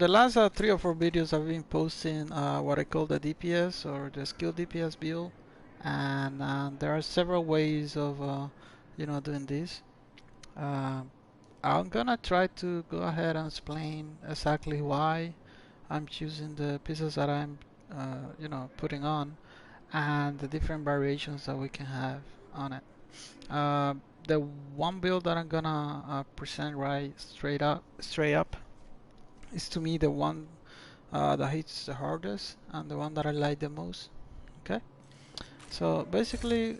the last 3 or 4 videos I've been posting what I call the DPS or the skill DPS build, and there are several ways of doing this. Uh, I'm gonna try to go ahead and explain exactly why I'm choosing the pieces that I'm putting on, and the different variations that we can have on it. Uh, the one build that I'm gonna present right straight up is to me the one that hits the hardest and the one that I like the most. Okay, so basically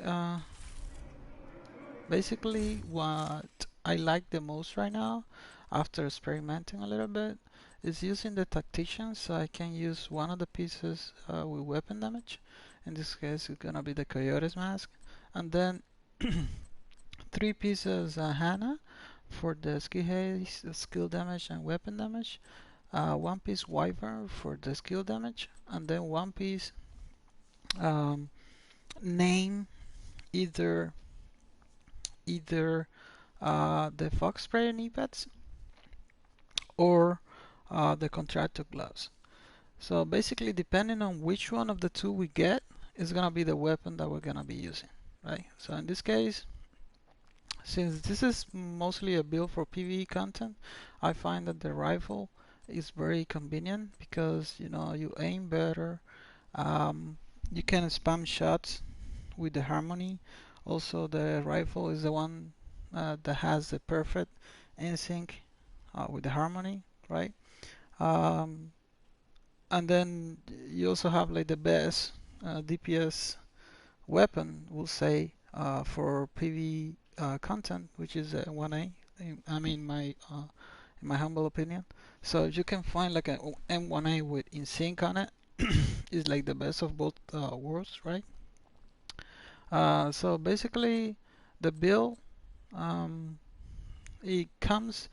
what I like the most right now, after experimenting a little bit, is using the tactician. So I can use one of the pieces with weapon damage. In this case, it's gonna be the Coyote's mask, and then 3 pieces Hana for the skill haste, skill damage, and weapon damage. 1 piece Wyvern for the skill damage, and then 1 piece um, name either the Fox Sprayer knee pads or the Contractor gloves. So basically, depending on which one of the two we get, is gonna be the weapon that we're gonna be using, right? So in this case, since this is mostly a build for PvE content, I find that the rifle is very convenient because you aim better. You can spam shots with the harmony. Also, the rifle is the one that has the perfect in sync with the harmony, right? Um, and then you also have like the best DPS weapon, we'll say, for PvE content, which is 1A. I mean, in my humble opinion. So if you can find like an M1A with in sync on it, is like the best of both worlds, right? So basically, the build um, it comes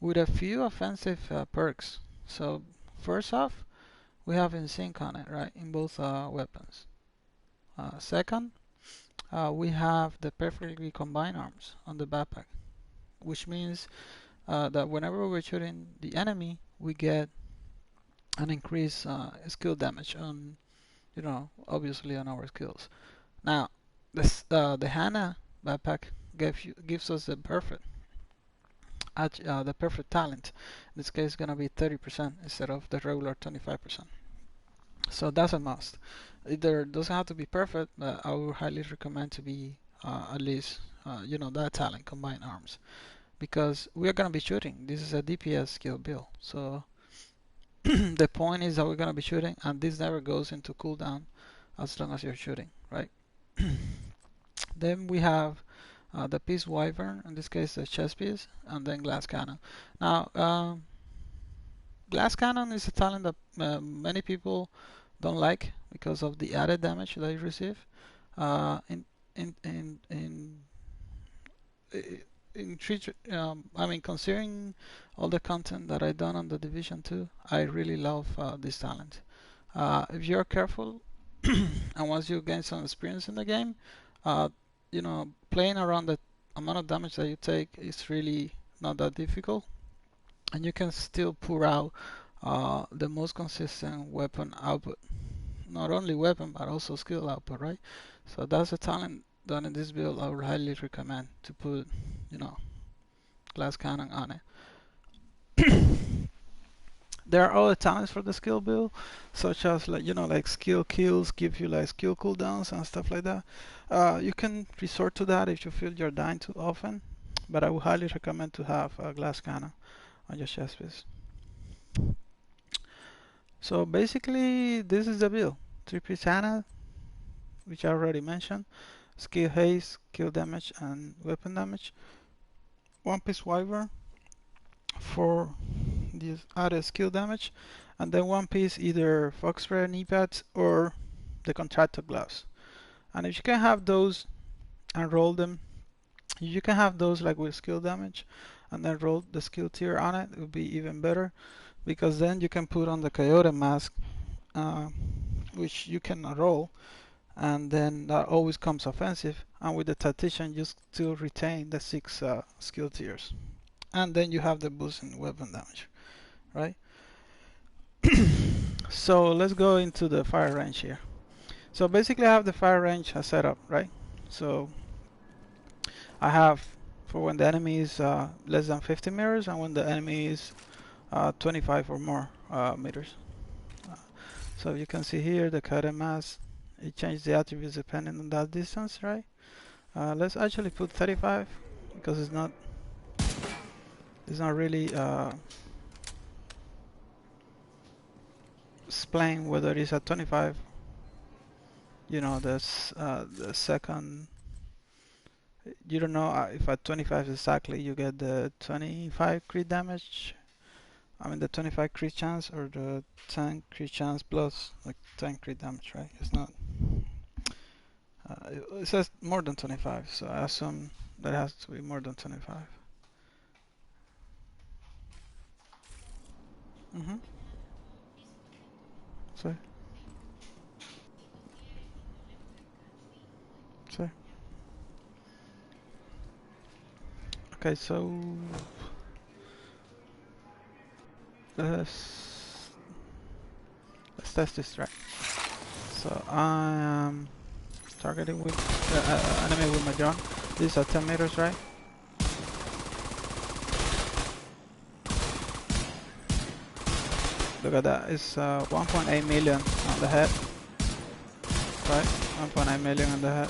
with a few offensive perks. So first off, we have in sync on it, right, in both weapons. Second, we have the perfectly combined arms on the backpack, which means that whenever we're shooting the enemy, we get an increased skill damage on, obviously on our skills. Now, the Hana backpack gives us the perfect talent. In this case, it's gonna be 30% instead of the regular 25%. So that's a must. It doesn't have to be perfect, but I would highly recommend to be at least that talent combined arms, because we are gonna be shooting. This is a DPS skill build, so the point is that we're gonna be shooting, and this never goes into cooldown as long as you're shooting, right? Then we have the piece Wyvern, in this case the chest piece, and then glass cannon. Now, glass cannon is a talent that many people don't like because of the added damage that you receive. In in in in I mean, considering all the content that I done on the Division 2, I really love this talent. If you're careful, and once you gain some experience in the game, uh, playing around the amount of damage that you take is really not that difficult, and you can still pour out the most consistent weapon output. Not only weapon, but also skill output, right? So that's a talent done in this build I would highly recommend to put, glass cannon on it. There are other talents for the skill build, such as like skill kills give you like skill cooldowns and stuff like that. You can resort to that if you feel you're dying too often, but I would highly recommend to have a glass cannon on your chest piece. So basically, this is the build: 3-piece Hana, which I already mentioned, skill haste, skill damage, and weapon damage. 1-piece Wyvern for the added skill damage, and then 1-piece either Foxfire knee pads or the Contractor gloves. And if you can have those and roll them, you can have those like with skill damage and then roll the skill tier on it. It would be even better, because then you can put on the Coyote mask, which you cannot roll, and then that always comes offensive. And with the Tactician, you still retain the 6 skill tiers, and then you have the boost in weapon damage, right? So let's go into the fire range here. So basically I have the fire range set up, right? So I have for when the enemy is less than 50 meters and when the enemy is 25 or more meters. So you can see here the cut mass, it changes the attributes depending on that distance, right? Let's actually put 35 because it's not really explain whether it's at 25. You know, the second. You don't know if at 25 exactly you get the 25 crit damage. I mean the 25 crit chance or the 10 crit chance plus like 10 crit damage, right? It's not. It says more than 25, so I assume that has to be more than 25. Mm-hmm. So, so. Okay, so let's let's test this track. So I am targeting with the enemy with my drone. These are 10 meters, right? Look at that. It's 1.8 million on the head, right? 1.8 million on the head.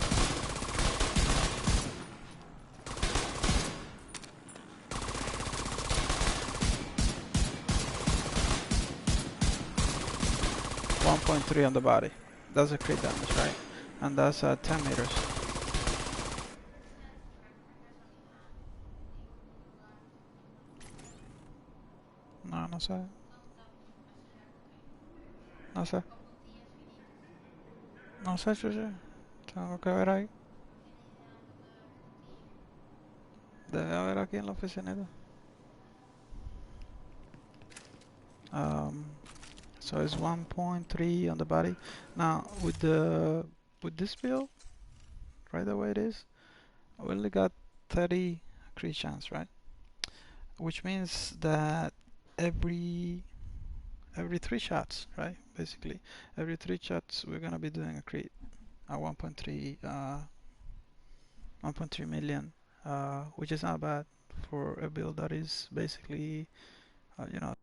.3 on the body. That's a crit damage, right? And that's 10 meters. No, no sé. No sé. No sé, chuche. Tengo que ver ahí. Debe haber aquí en la oficinita. So it's 1.3 on the body. Now with this build, right the way it is, we only got 30 crit chance, right? Which means that every 3 shots, right? Basically, every 3 shots we're gonna be doing a crit at 1.3 million, which is not bad for a build that is basically, you know,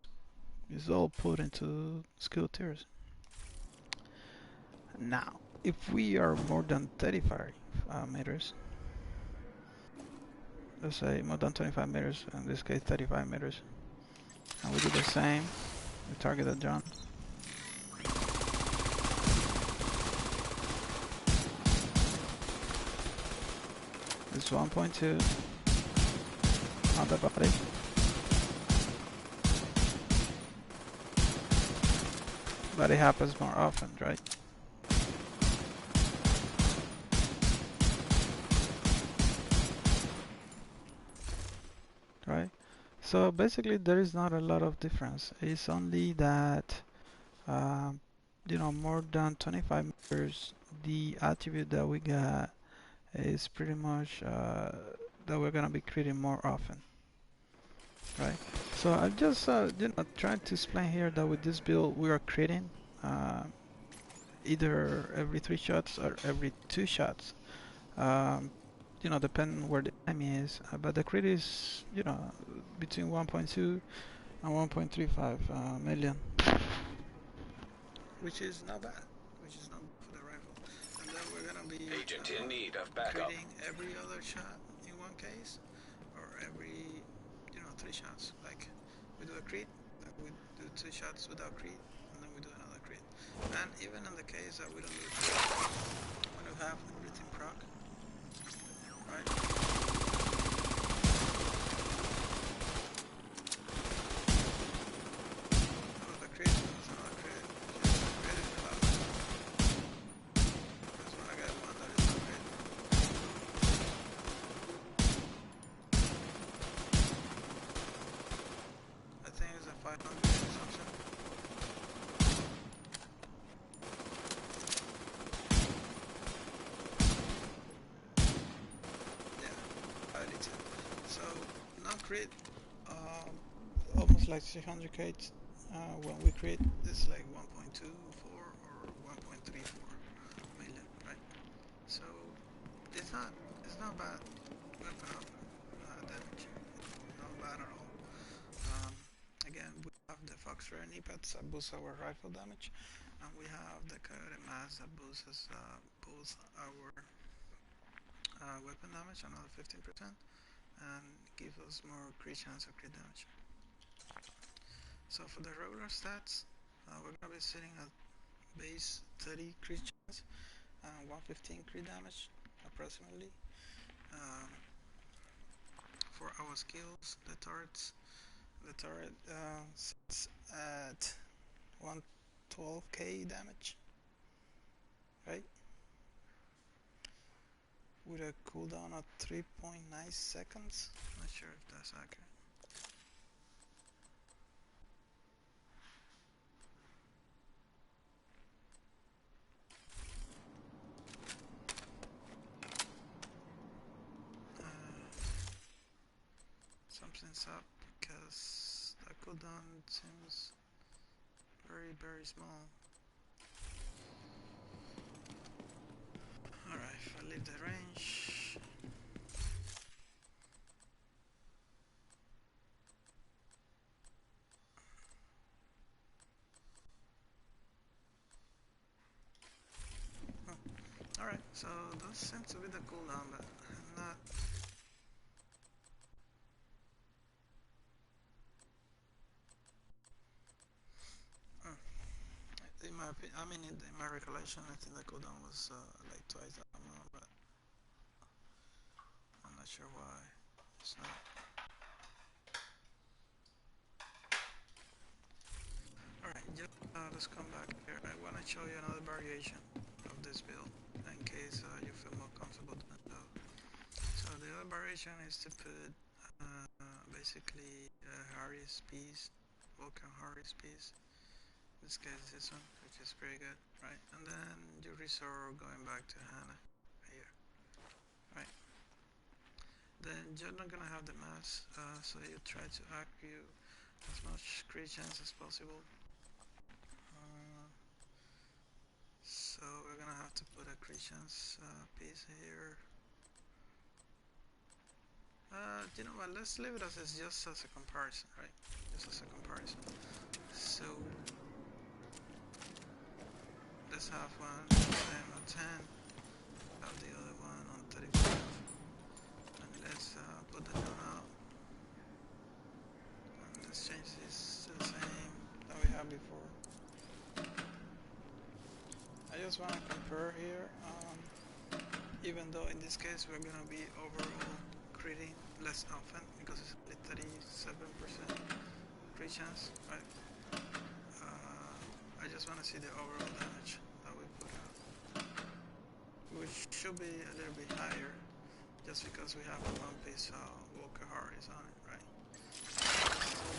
is all put into skill tiers. Now, if we are more than 35 meters, let's say more than 25 meters, in this case 35 meters, and we do the same, we target the drone. It's 1.2 on the body. But it happens more often, right? Right? So basically there is not a lot of difference. It's only that you know, more than 25 meters, the attribute that we got is pretty much that we're gonna be creating more often, right? So I'm just you know, trying to explain here that with this build we are creating either every 3 shots or every 2 shots. You know, depending where the enemy is, but the crit is, you know, between 1.2 and 1.35 million, which is not bad, which is not bad for the rifle. And then we're gonna be agent in need of backup. creating every other shot in one case, or every, you know, 3 shots. Like we do a crit, then we do 2 shots without crit, and then we do another crit. And even in the case that we don't do a crit, when we have everything proc, right? So non-crit, almost like 300k when we create this like 1.24 or 1.34 million, right? So it's not bad weapon damage. It's not bad at all. Um, Again, we have the Fox Rare knee pads that boost our rifle damage, and we have the coyote mask that boosts our weapon damage another 15%, and gives us more crit chance of crit damage. So for the regular stats, we're gonna be sitting at base 30 crit chance and 115 crit damage approximately. Um, for our skills, the turret sits at 112k damage, right? With a cooldown of 3.9 seconds. Not sure if that's accurate. Something's up because the cooldown seems very small. Alright, if I leave the range. Oh, alright, so those seem to be the cooldown, but not. In my opinion, I mean, in my recollection, I think the cooldown was like twice that amount, but I'm not sure why it's not. Alright, just let's come back here. I want to show you another variation of this build in case you feel more comfortable doing so. So the other variation is to put basically Harry's piece, Vulcan Harry's piece. In this case, this one, which is pretty good, right? And then you resort going back to Hannah here, right? Then you're not gonna have the mass, so you try to accrue as much crit chance as possible. So we're gonna have to put a crit chance piece here. You know what, let's leave it as it's just as a comparison, right? Just as a comparison. So let's have one on 10, have the other one on 35, and let's put the down out. And let's change this to the same that we had before. I just want to compare here, even though in this case we're gonna be overall critting less often because it's only 37% crit chance, right? I just want to see the overall damage that we put out, which should be a little bit higher, just because we have a one piece Walker Harris on it, right? So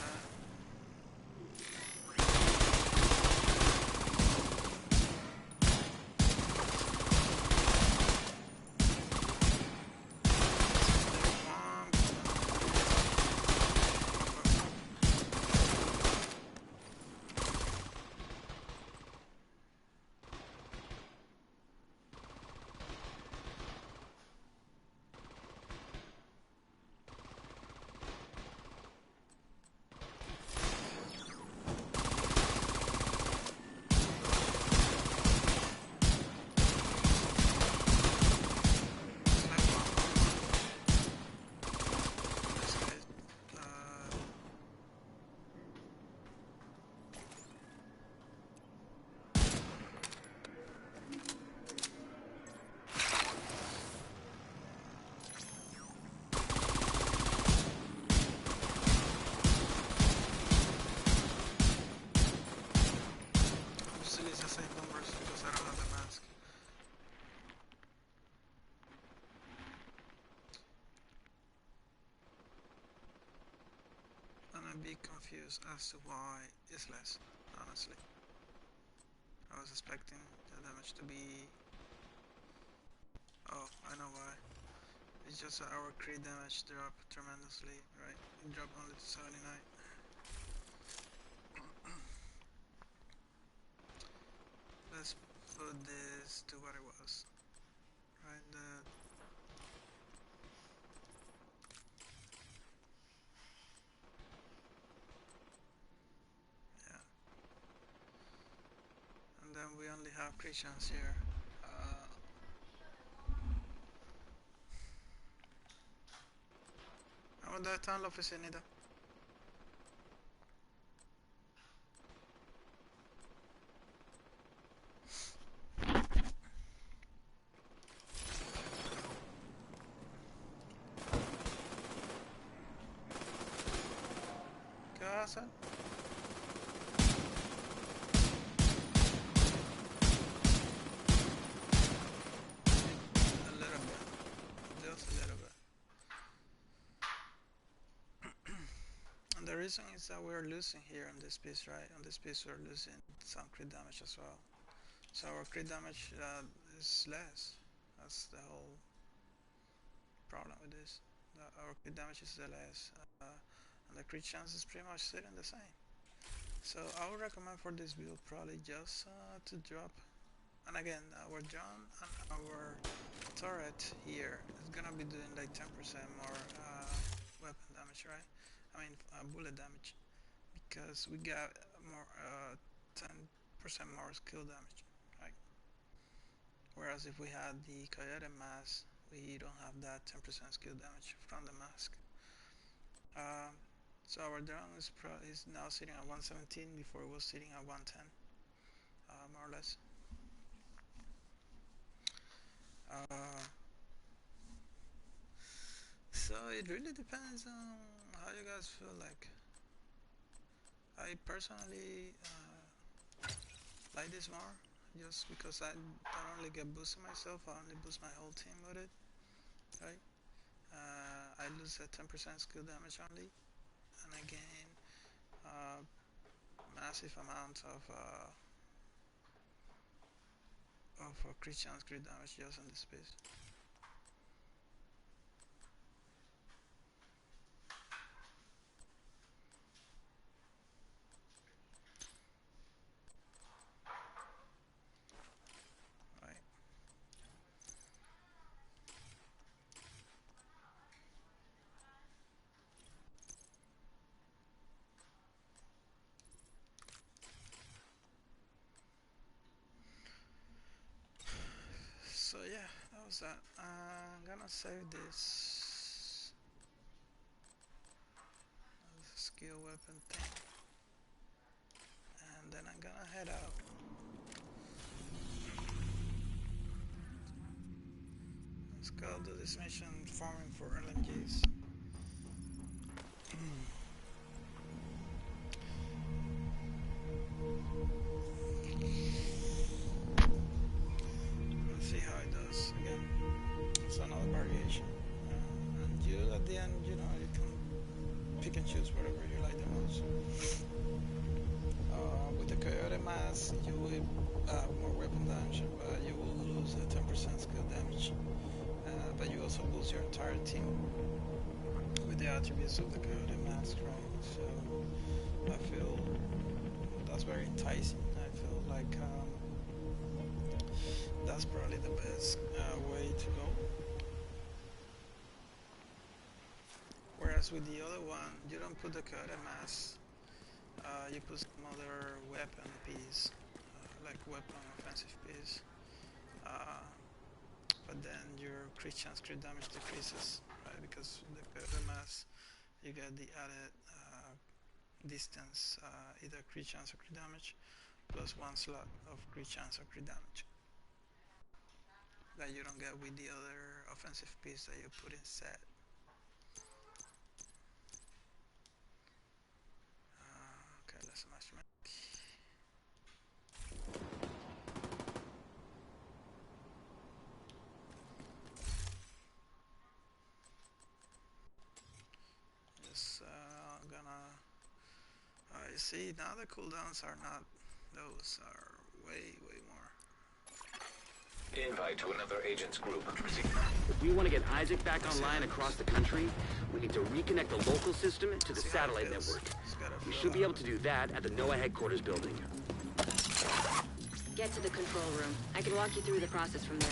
that be confused as to why it's less, honestly. I was expecting the damage to be... Oh, I know why. It's just that our crit damage dropped tremendously, right? It dropped only to 79. put this to what it was. Right, yeah. And then we only have Christians here. ¿Dónde están la oficinita? ¿Qué vas a hacer? A little bit. Just a little bit. And the reason is that we're losing here on this piece, right? On this piece we're losing some crit damage as well. So our crit damage is less. That's the whole problem with this. Our crit damage is less. And the crit chance is pretty much sitting the same. So I would recommend for this build probably just to drop. And again, our drone and our turret here is gonna be doing like 10% more weapon damage, right? I mean bullet damage, because we got more 10% more skill damage, right? Whereas if we had the coyote mask, we don't have that 10% skill damage from the mask. So our drone is now sitting at 117. Before it was sitting at 110, more or less. So it really depends on how you guys feel like. I personally like this more, just because I don't only get boosted myself, I only boost my whole team with it, right? I lose a 10% skill damage only, and I gain massive amount of crit chance, crit damage just on this piece. So yeah, that was that. I'm gonna save this skill weapon thing, and then I'm gonna head out. Let's go do this mission, farming for LMGs. Let's see how it does again. It's another variation, and you at the end, you know, you can pick and choose whatever you like the most. With the coyote mask, you will have more weapon damage, but you will lose 10% skill damage. But you also boost your entire team with the attributes of the coyote mask, right? So I feel that's very enticing. I feel like that's probably the best way to go. Whereas with the other one, you don't put the coyote mask, you put some other weapon piece, like weapon offensive piece, but then your crit chance, crit damage decreases, right? Because the coyote mask, you get the added distance, either crit chance or crit damage, plus one slot of crit chance or crit damage that you don't get with the other offensive piece that you put instead. Okay, let's smash my. Just gonna. You see, now the cooldowns are not. Those are way more. Invite to another agent's group. If we want to get Isaac back online across the country, we need to reconnect the local system to the satellite network. We should be able to do that at the NOAA headquarters building. Get to the control room. I can walk you through the process from there.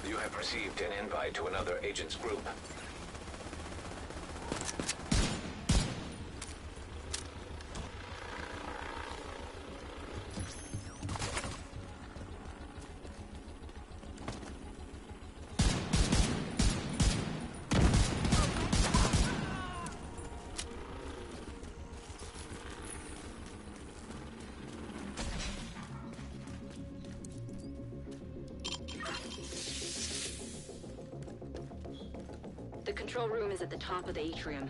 You have received an invite to another agent's group. The control room is at the top of the atrium.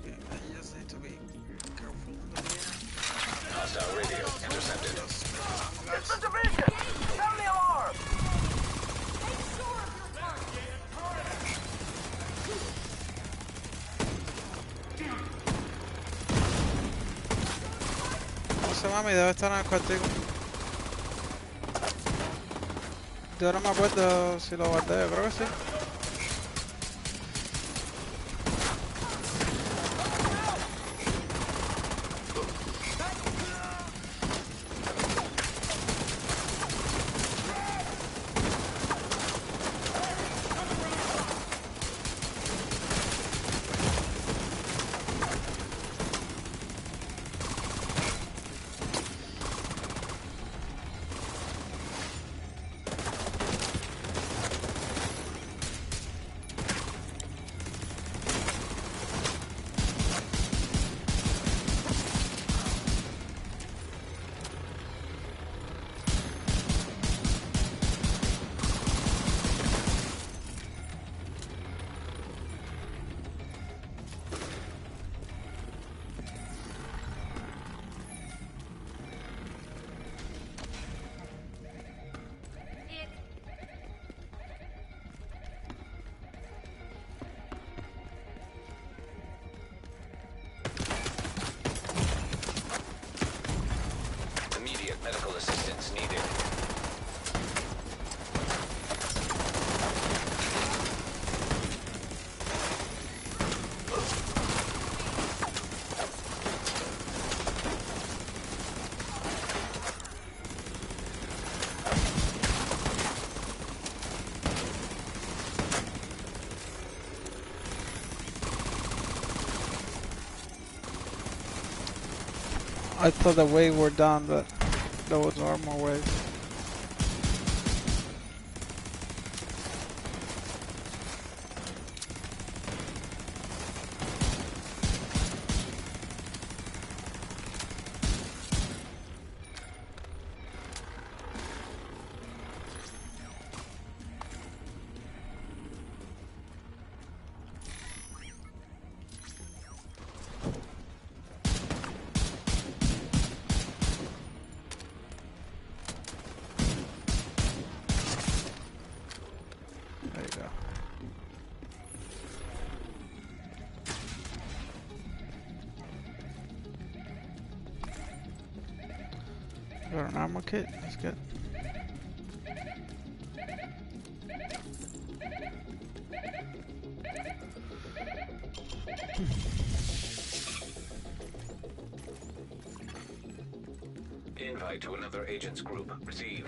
You just need to be careful. Hostile radio intercepted. It's the division! Sound the alarm! No sé, mami, debe estar en el cuartico. Yo no me acuerdo si lo guardé, yo creo que sí. Immediate medical assistance needed. I thought the wave were done, but there was more waves. There you go. Got an ammo kit, that's good. Invite to another agent's group. Receive.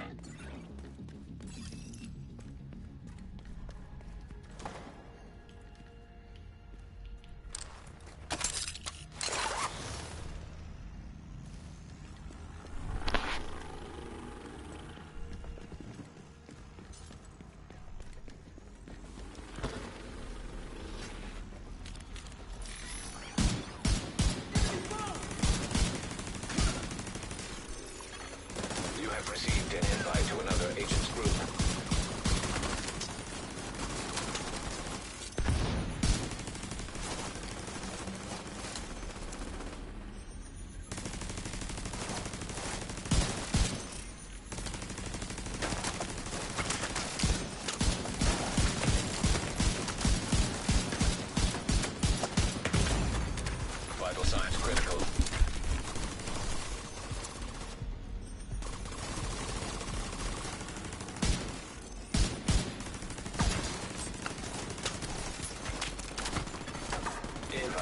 You have received an invite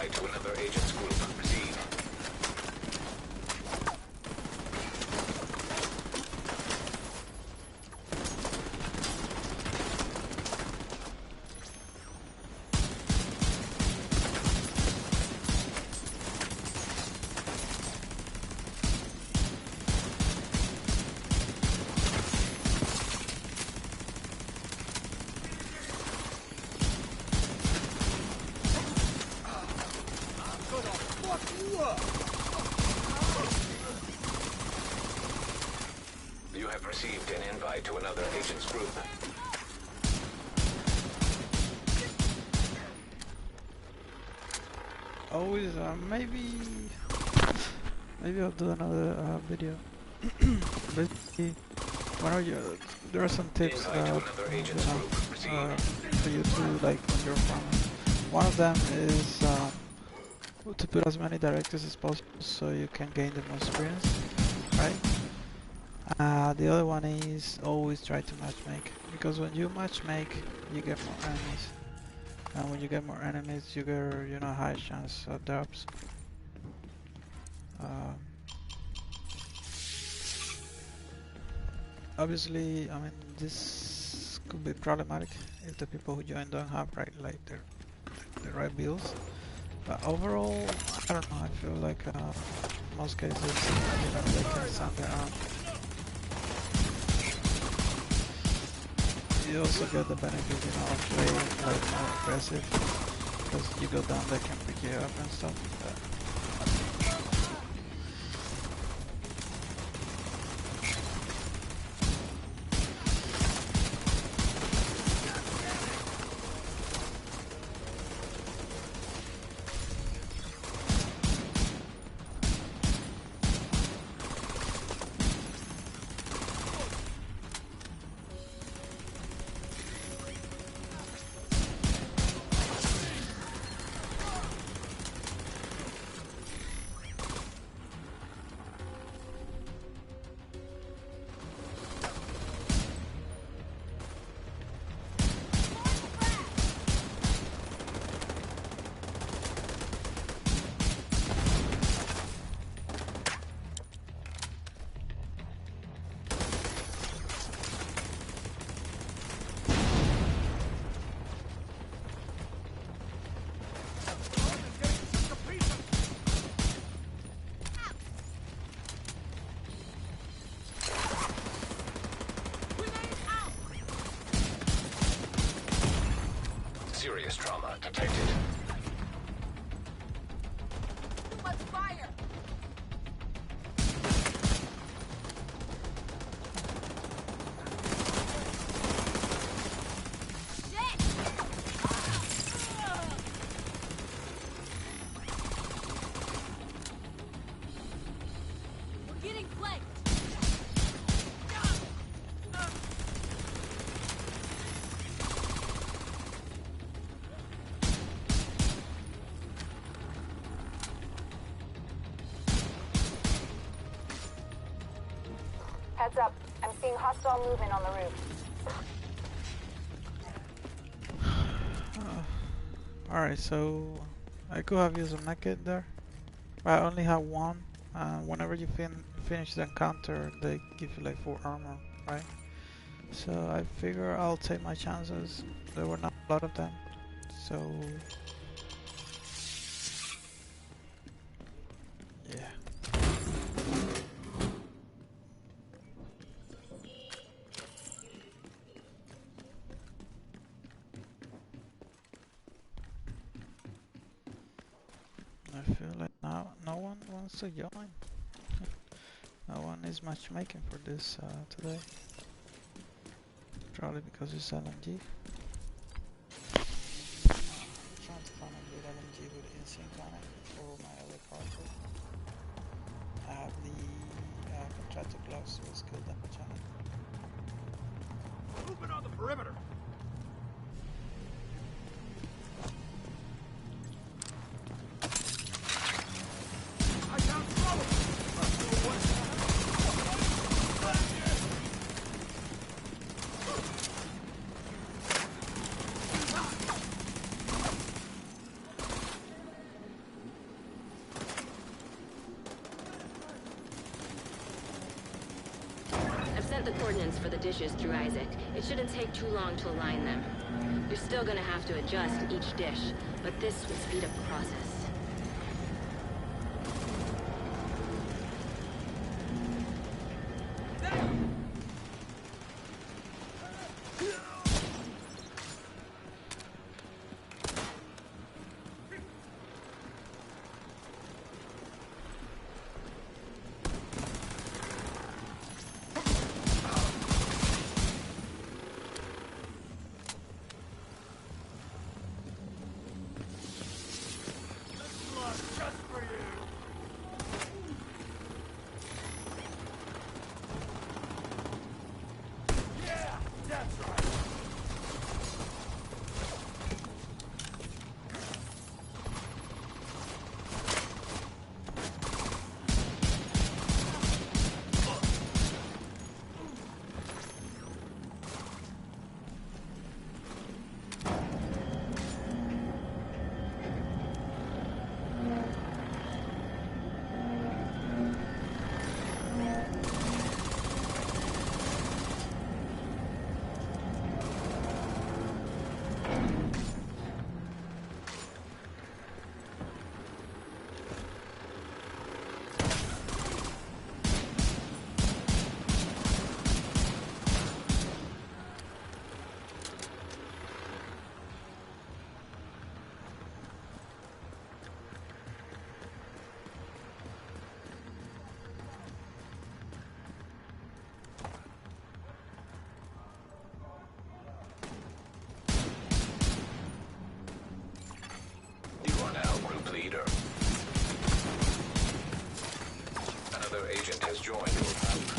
Invite to another agent's group. Proceed. You have received an invite to another agent's group. Always, maybe I'll do another video. Basically, whenever there are some tips Invite that to another agent's group. Proceed. for you to like when you're farming. One of them is to put as many directives as possible so you can gain the most experience, right? The other one is always try to matchmake, because when you matchmake, you get more enemies, and when you get more enemies, you get higher chance of drops. Obviously, I mean, this could be problematic if the people who join don't have the right builds. But overall, I don't know. I feel like most cases, they can stand their own. You also get the benefit, of playing like more aggressive, because you go down, they can pick you up and stuff. Serious trauma detected. Too much fire! We're getting flanked! Heads up. I'm seeing hostile movement on the roof. Alright, so I could have used a medkit there, but I only have one. Whenever you finish the encounter, they give you like 4 armor, right? So I figure I'll take my chances. There were not a lot of them, so yeah. I feel like now no one wants to join. No one is matchmaking for this today. Probably because it's LMG. Trying to find a good LMG with insync on it for my other character. I have the contractor gloves with skill damage on it. Movement on the perimeter! I found trouble! coordinates for the dishes through Isaac. It shouldn't take too long to align them. You're still gonna have to adjust each dish, but this will speed up the process. You are now group leader. Another agent has joined your group.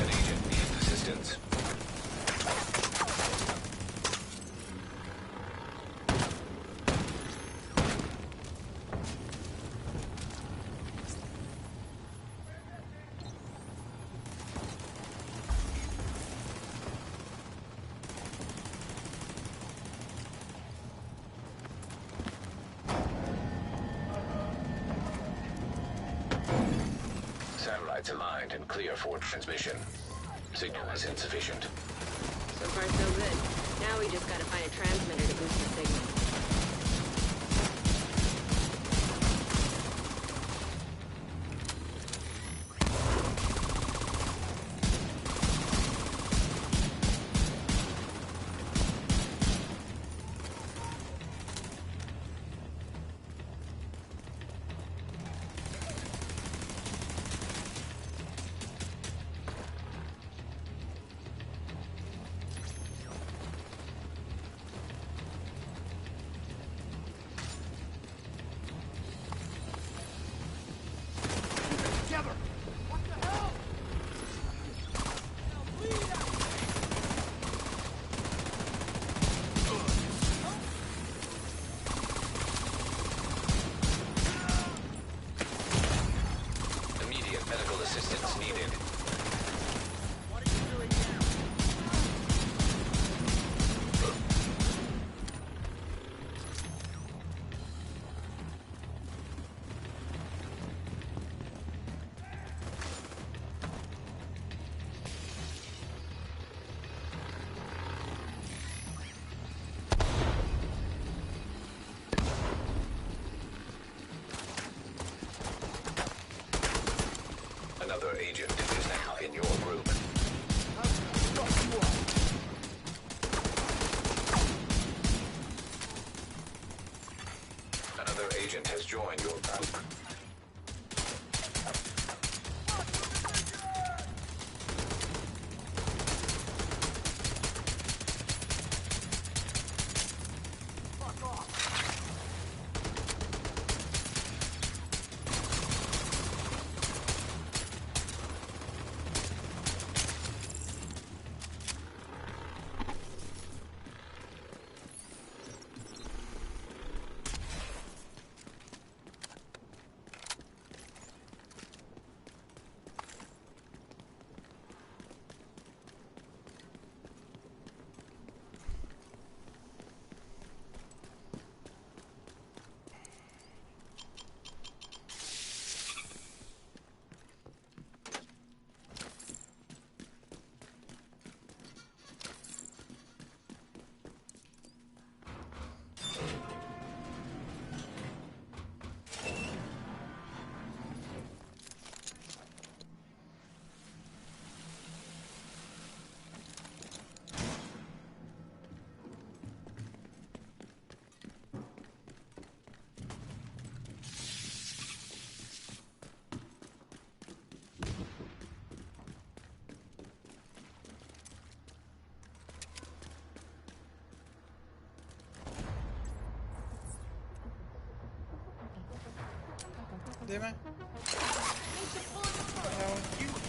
An agent needs assistance. Satellites aligned and clear for transmission. Signal is insufficient. So far, so good. Now we just gotta find a transmitter to boost the signal. Dime. Need to pull it through. Thank you.